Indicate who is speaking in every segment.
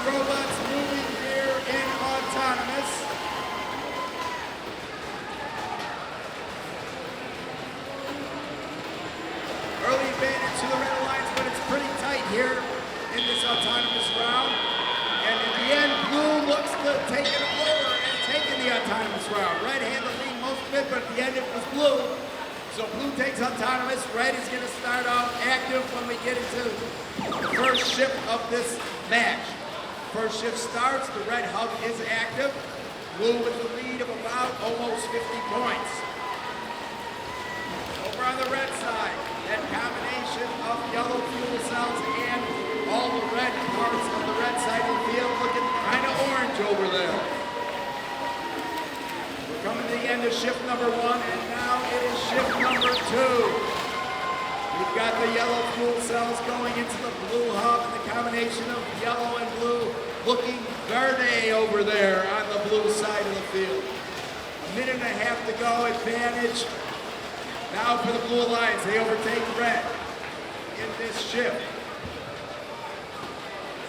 Speaker 1: robots moving here in autonomous. Early advantage to the Red Alliance, but it's pretty tight here in this autonomous round. And in the end, Blue looks to take it over and taking the autonomous round. Red had the lead most of it, but at the end it was Blue. So Blue takes autonomous. Red is going to start off active when we get into the first shift of this match. First shift starts, the red hub is active. Blue with the lead of about almost 50 points. Over on the red side, that combination of yellow fuel cells and all the red parts of the red side of the field looking kind of orange over there. We're coming to the end of shift number 1, and now it is shift number 2. We've got the yellow fuel cells going into the blue hub, and the combination of yellow and blue looking verde over there on the blue side of the field. A minute and a half to go, advantage. Now for the Blue Alliance, they overtake red in this shift.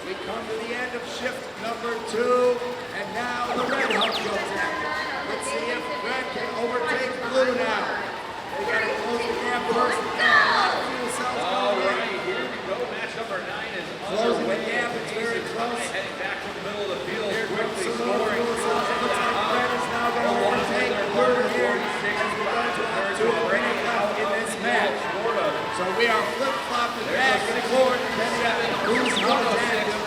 Speaker 1: We come to the end of shift number 2, and now the red hub goes active. Let's see if red can overtake blue now. They got to close the gap first. Fuel cells
Speaker 2: all right, here we go. Match number 9 is
Speaker 1: closing the gap. It's very close.
Speaker 2: Heading back from the middle of the field.
Speaker 1: Here comes
Speaker 2: Quickly
Speaker 1: some more
Speaker 2: scoring.
Speaker 1: fuel cells. It looks like red is now going to overtake blue here as we go to a minute left in this match. So we are flip-flopping back and forth depending on who's hub is active.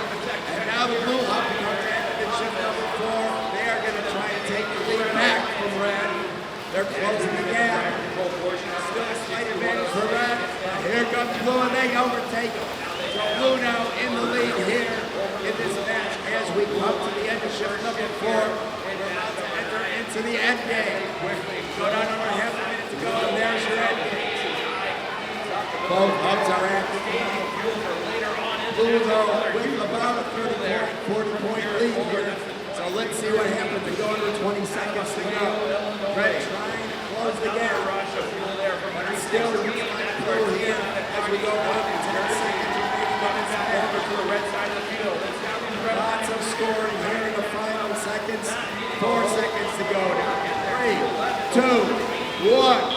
Speaker 1: And now the blue hub becomes active in shift number 4. They are going to try and take the lead back from red. They're closing the gap. Still a slight advantage for red. Here comes blue and they overtake them. So blue now in the lead here in this match as we come to the end of shift number 4. We're about to enter into the end game. Go down under half a minute to go, and there's your end game. Both hubs are active. Blue though with about a 40-point lead here. So let's see what happens to go under 20 seconds to go. Red trying to close the gap. But it's still looking like blue here as we go up to 10 seconds. Over to the red side of the field. Lots of scoring here in the final seconds. 4 seconds to go now. 3, 2, 1.